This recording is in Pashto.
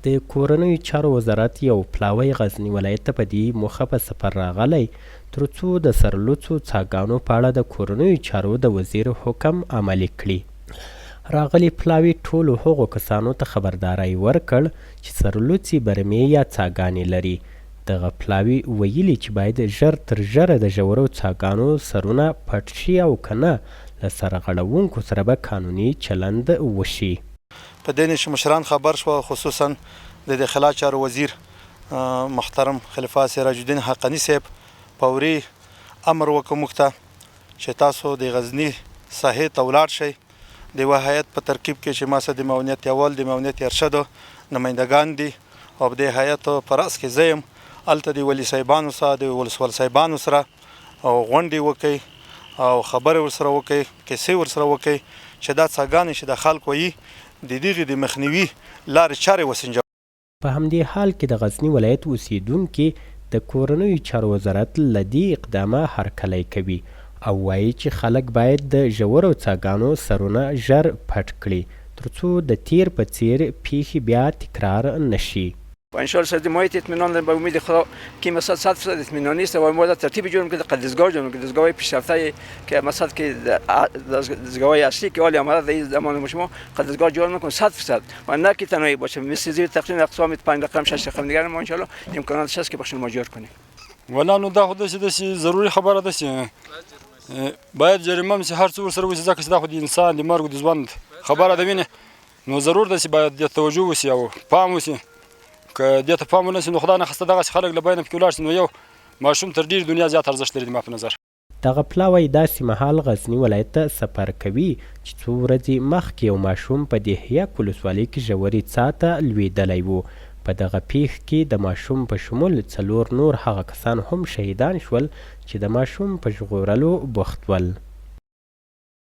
د کورنیو چارو وزارت یو پلاوی غزني ولایت ته په دې موخه په سفر راغلی تر څو د سرلوڅو څاګانو په اړه د کورنیو چارو د وزیر حکم عملي کړي. راغلي پلاوي ټولو هغو کسانو ته خبرداری ورکړ چې سرلوڅې برمې یا څاګانې لري. دغه پلاوي ویلي چې باید ژر تر ژره د ژورو څاګانو سرونه پټ شي او که نه له سرغړونکو سره به قانوني چلند وشي. په دې چې مشران خبر شو، خصوصا د داخله چارو وزیر محترم خلیفه سراج الدین حقانی صاحب فوري امر وکړ موږ ته چې تاسو د غزني ساحې ته ولاړ شئ. د یوه هیئت په ترکیب کې چې ما سره د معاونیت اول د معاونیت ارشدو نمایندګان دي او د هیئت په رأس کې زه یم. هلته د ولي صاحبانو سره د ولسوال صاحبانو سره غونډې وکړئ او خبرې ورسره وکړئ، کیسې ورسره وکړئ چې دا څاګانې چې د خلکو وي د دغې د مخنیوي لارې چارې وسنجوي. په همدې حال کې د غزني ولایت اوسیدونکي د کورنیو چارو وزارت له دې اقدامه هرکلی کوي او وایي چې خلک باید د ژورو څاګانو سرونه ژر پټ کړي تر څو د تیر په څیر پیښې بیا تکرار نشي. و ان شاء الله سر حمایت اطمینان به امید خدا که مثلا 100% اطمینانی است و ما در ترتیب جوړ کړو قدسگاه جوړ کړو. قدسگاه پیشرفته که مثلا که قدسگاه اصلی که حالی آمده در زمان شما قدسگاه جوړ میکنیم 100% و نه که تنهایی باشه مثل زیر تقسیم اقسام 5 رقم 6 رقم دیگر ما ان شاء الله امکانات هست که بخشن ما جوړ کنیم. ولا نو دا خو د ضروري خبره ده چې باید جریمه مې هر څو سره وسی ځکه چې دا خو د انسان د مرګ د ژوند خبره ده ویني نو ضرور ده چې باید د توجه وسی او پام وسی که دې ته پام ونه شي نو خدای نخسته دغسې خلک له بینه پکې ولاړ شي نو یو ماشوم تر ډېر دنیا زیات ارزښت لري زما په نظر. دغه پلاوی داسې مهال غزني ولایت ته سفر کوي چې څو ورځې مخکې یو ماشوم په دهیک ولسوالۍ کې ژورې څاه ته لوېدلی و. په دغه پیښ کې د ماشوم په شمول 4 نور هغه کسان هم شهیدان شول چې د ماشوم په ژغورلو بوخت ول.